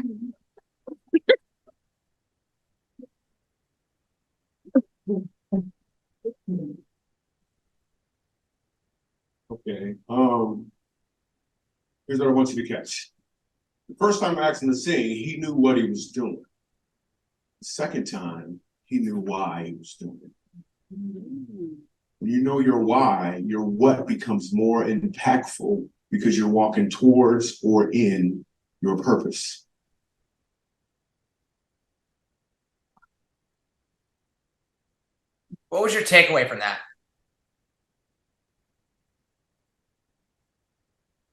Okay, here's what I want you to catch. The first time I asked him to sing, he knew what he was doing. The second time, he knew why he was doing it. When you know your why, your what becomes more impactful because you're walking towards or in your purpose. What was your takeaway from that?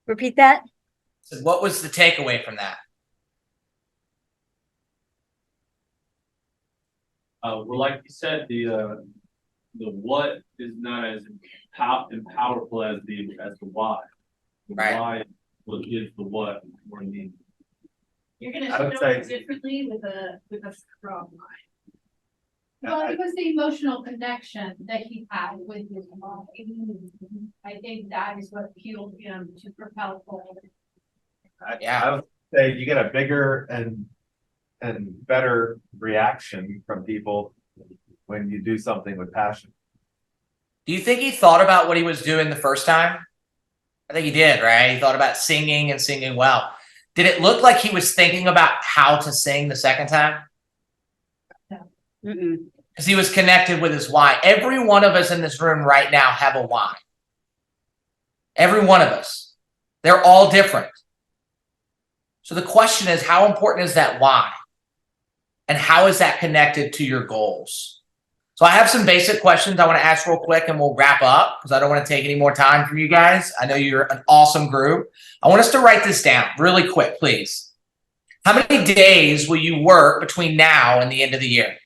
Repeat that. So what was the takeaway from that? Well, like you said, the what is not as powerful as the why. The Right. why is the what more needed. You're gonna I would show say- it differently with a strong line. Well, it was the emotional connection that he had with his mom. I think that is what fueled him to propel forward. I would say you get a bigger and better reaction from people when you do something with passion. Do you think he thought about what he was doing the first time? I think he did, right? He thought about singing and singing well. Did it look like he was thinking about how to sing the second time? Because he was connected with his why. Every one of us in this room right now have a why. Every one of us. They're all different. So the question is, how important is that why? And how is that connected to your goals? So I have some basic questions I want to ask real quick and we'll wrap up because I don't want to take any more time from you guys. I know you're an awesome group. I want us to write this down really quick, please. How many days will you work between now and the end of the year?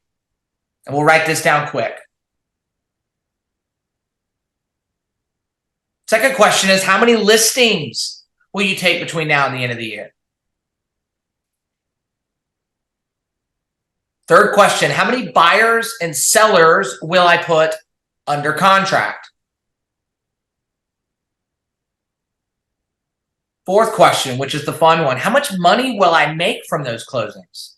And we'll write this down quick. Second question is, how many listings will you take between now and the end of the year? Third question, how many buyers and sellers will I put under contract? Fourth question, which is the fun one, how much money will I make from those closings?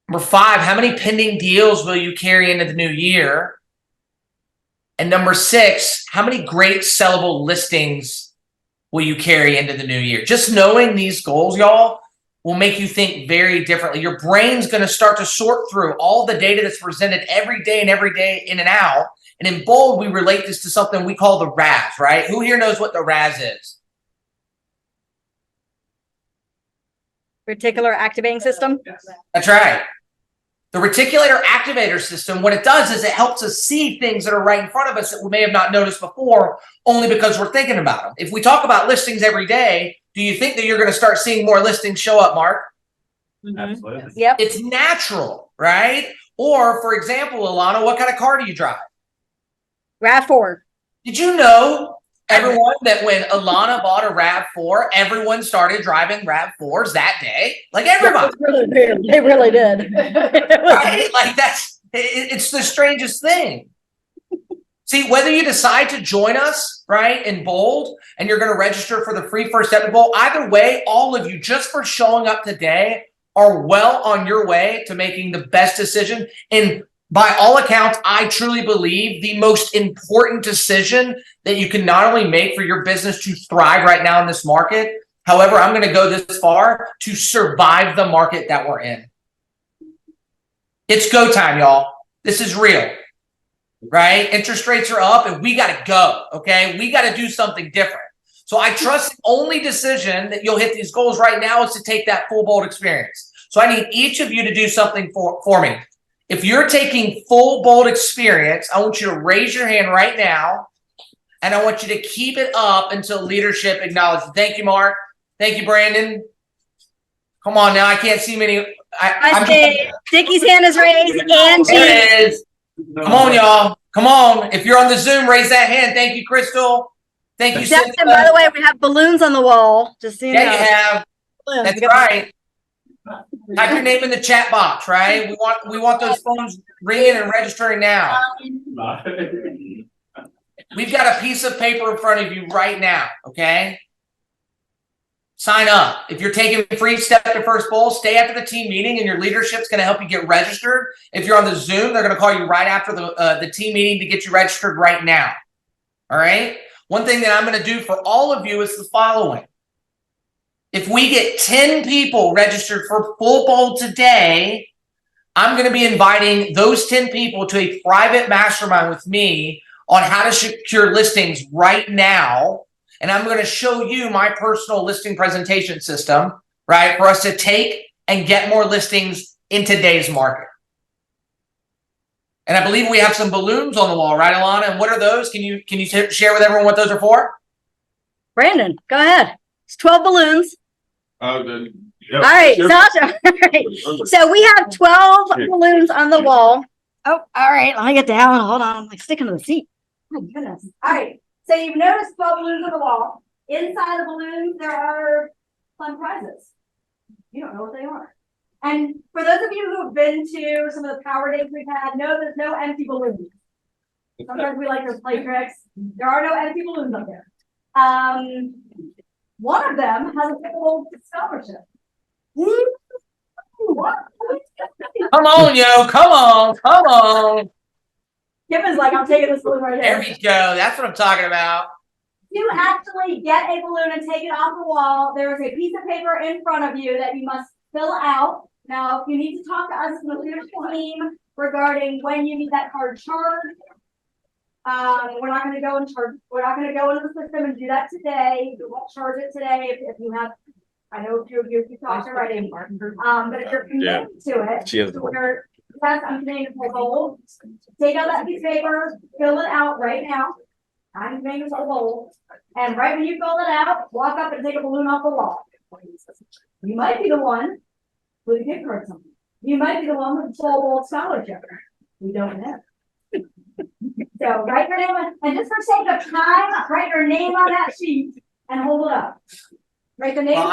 Number 5, how many pending deals will you carry into the new year? And number 6, how many great sellable listings will you carry into the new year? Just knowing these goals, y'all, will make you think very differently. Your brain's going to start to sort through all the data that's presented every day in and out. And in BOLD, we relate this to something we call the RAS, right? Who here knows what the RAS is? Reticular activating system. That's right. The reticular activator system, what it does is it helps us see things that are right in front of us that we may have not noticed before, only because we're thinking about them. If we talk about listings every day, do you think that you're going to start seeing more listings show up, Mark? Absolutely. Yep. It's natural, right? Or, for example, Alana, what kind of car do you drive? RAV4. Did you know, everyone, that when Alana bought a RAV4, everyone started driving RAV4s that day? Like everybody. They really did. Right? Like it's the strangest thing. See, whether you decide to join us, right, in BOLD, and you're going to register for the free first step to BOLD, either way, all of you, just for showing up today, are well on your way to making the best decision in by all accounts, I truly believe the most important decision that you can not only make for your business to thrive right now in this market. However, I'm going to go this far to survive the market that we're in. It's go time, y'all. This is real, right? Interest rates are up and we got to go. Okay. We got to do something different. So I trust the only decision that you'll hit these goals right now is to take that full BOLD experience. So I need each of you to do something for me. If you're taking full BOLD experience, I want you to raise your hand right now. And I want you to keep it up until leadership acknowledges. Thank you, Mark. Thank you, Brandon. Come on now. I can't see many. I see Dicky's hand is raised. There Angie. it is. Come on, y'all. Come on. If you're on the Zoom, raise that hand. Thank you, Crystal. Thank you, Justin, Cynthia. by the way, we have balloons on the wall. Just so you know. Yeah, you have. Balloons. That's We got- right. Type your name in the chat box, right? We want those phones ringing and registering now. We've got a piece of paper in front of you right now, okay? Sign up. If you're taking free Step to First Bowl, stay after the team meeting and your leadership's going to help you get registered. If you're on the Zoom, they're going to call you right after the team meeting to get you registered right now. All right? One thing that I'm going to do for all of you is the following. If we get 10 people registered for full BOLD today, I'm going to be inviting those 10 people to a private mastermind with me on how to secure listings right now. And I'm going to show you my personal listing presentation system, right, for us to take and get more listings in today's market. And I believe we have some balloons on the wall, right, Alana? And what are those? Can you share with everyone what those are for? Brandon, go ahead. It's 12 balloons. Yeah, All right, sure. Sasha. All right. So we have 12 balloons on the wall. Oh, all right. Let me get down. Hold on. I'm like sticking to the seat. Oh, my goodness. All right. So you've noticed 12 balloons on the wall. Inside the balloons, there are fun prizes. You don't know what they are. And for those of you who have been to some of the power days we've had, know there's no empty balloons. Sometimes we like those play tricks. There are no empty balloons up there. One of them has a full scholarship. Come on, yo. Come on. Come on. Kim is like, I'm taking this balloon right There here. we go. That's what I'm talking about. To actually get a balloon and take it off the wall, there is a piece of paper in front of you that you must fill out. Now, if you need to talk to us in the leadership team regarding when you need that card charged, we're not going to go and charge. We're not going to go into the system and do that today. We won't charge it today if you have. I know a few of you talked already. But if you're committed to it, yes, I'm committing to BOLD. Take out that piece of paper, fill it out right now. I'm committing to BOLD. And right when you fill it out, walk up and take a balloon off the wall. You might be the one with a gift card something. You might be the one with a full BOLD scholarship. We don't know. So write your name on, and just for sake of time, write your name on that sheet and hold it up. Write the name. Well,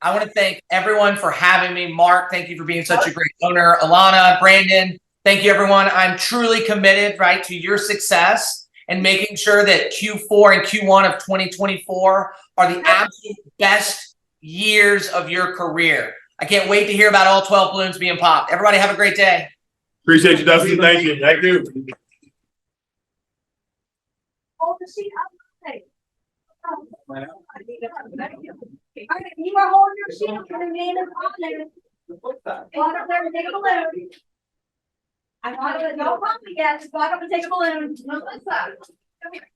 I want to thank everyone for having me. Mark, thank you for being such a great owner. Alana, Brandon, thank you, everyone. I'm truly committed, right, to your success and making sure that Q4 and Q1 of 2024 are the absolute best years of your career. I can't wait to hear about all 12 balloons being popped. Everybody have a great day. Appreciate you, Dustin. Thank you. Thank you. Hold the sheet up. All right, you are holding your sheet and your name is on there. Walk up there and take a balloon. I'm not gonna don't pump it yet. Just walk up and take a balloon. Look like that. Come here.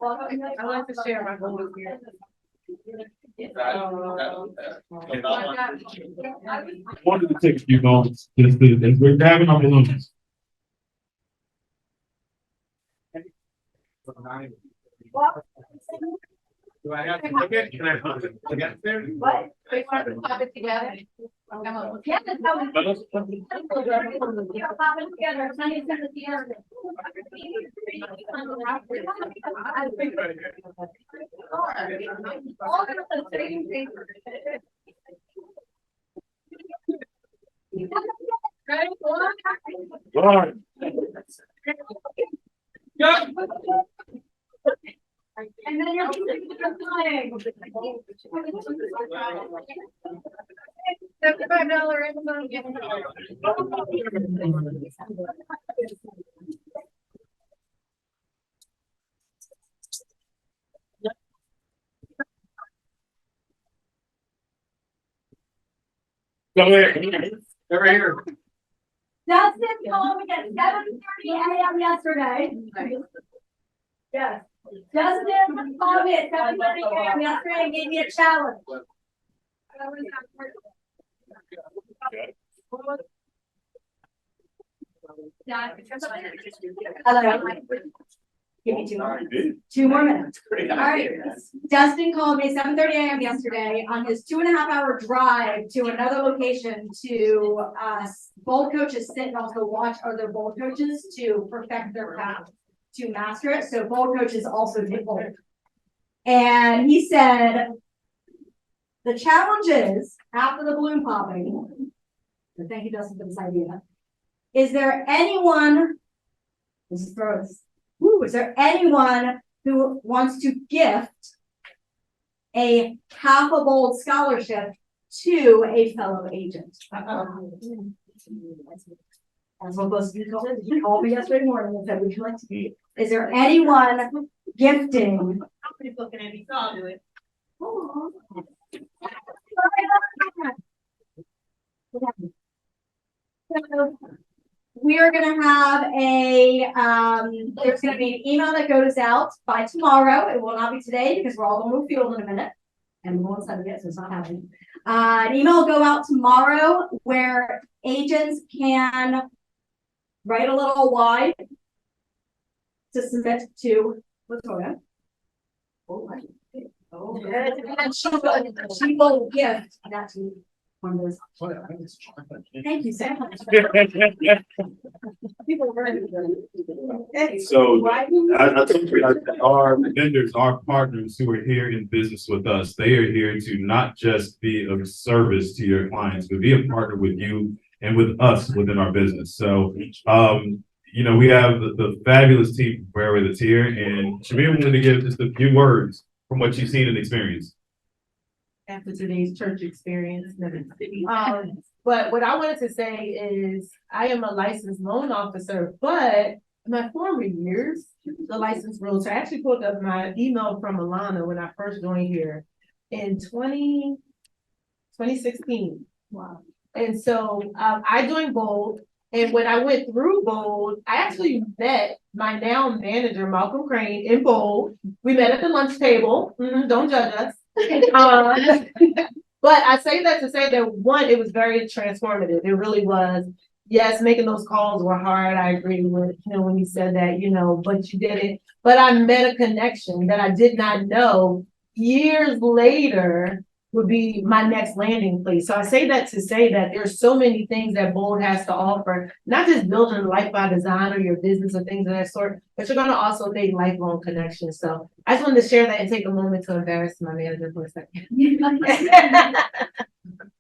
I like to share my balloon here. Wanted to take a few moments just to, as we're having our balloons. Do I have to look at? Can I put it together? What? We want to pop it together. Come on. Yeah, that's how we. Pop it together. It's not even at the end. All right. And then you're flying. $75 Amazon gift card. Go ahead. They're here. Dustin called me at 7:30 a.m. yesterday. Yes. Dustin called me at 7:30 a.m. yesterday and gave me a challenge. Give me 2 more minutes. 2 more minutes. All right. Dustin called me 7:30 a.m. yesterday on his 2.5-hour drive to another location to BOLD coaches sit and also watch other BOLD coaches to perfect their craft, to master it. So BOLD coaches also take BOLD. And he said, the challenge is after the balloon popping, and thank you, Dustin, for this idea. Is there anyone, this is gross. Is there anyone who wants to gift a half a BOLD scholarship to a fellow agent? That's what most people did. He called me yesterday morning and said, would you like to be? Is there anyone gifting? I'm pretty looking at me, so I'll do it. So, we are going to have there's going to be an email that goes out by tomorrow. It will not be today because we're all going to move field in a minute. And we won't send it yet, so it's not happening. An email will go out tomorrow where agents can write a little why to submit to Latoya. She will gift that to one of those. Thank you so much. So I think our vendors, our partners who are here in business with us, they are here to not just be of service to your clients, but be a partner with you and with us within our business. So, you know, we have the fabulous team where that's here, and Shamir wanted to give just a few words from what you've seen and experienced. After today's church experience. But what I wanted to say is I am a licensed loan officer, but in my former years, the license realtor, I actually pulled up my email from Alana when I first joined here in 2016. Wow. And so I joined BOLD, and when I went through BOLD, I actually met my now manager, Malcolm Crane, in BOLD. We met at the lunch table. Don't judge us. But I say that to say that one, it was very transformative. It really was. Yes, making those calls were hard. I agree with him when he said that, you know, but you did it. But I met a connection that I did not know years later would be my next landing place. So I say that to say that there's so many things that BOLD has to offer, not just building life by design or your business or things of that sort, but you're going to also make lifelong connections. So I just wanted to share that and take a moment to embarrass my manager for a second.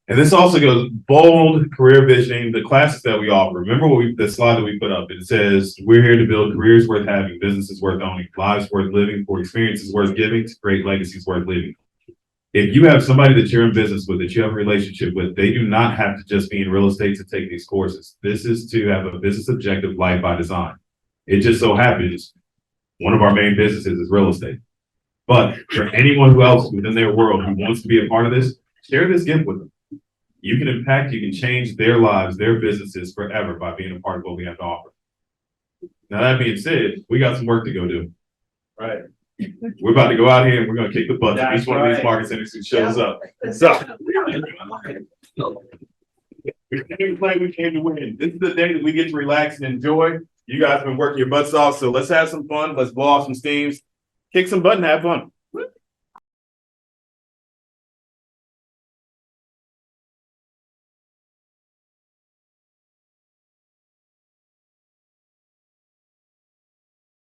And this also goes BOLD career visioning, the classes that we offer. Remember the slide that we put up? It says we're here to build careers worth having, businesses worth owning, lives worth living, for experiences worth giving, to create legacies worth living. If you have somebody that you're in business with, that you have a relationship with, they do not have to just be in real estate to take these courses. This is to have a business objective, life by design. It just so happens one of our main businesses is real estate. But for anyone who else within their world who wants to be a part of this, share this gift with them. You can impact, you can change their lives, their businesses forever by being a part of what we have to offer. Now, that being said, we got some work to go do. Right. We're about to go out here and we're going to kick the butt to each one of these market centers who shows up. So, we came to play, we came to win. This is the day that we get to relax and enjoy. You guys have been working your butts off, so let's have some fun. Let's blow off some steams, kick some butt and have fun.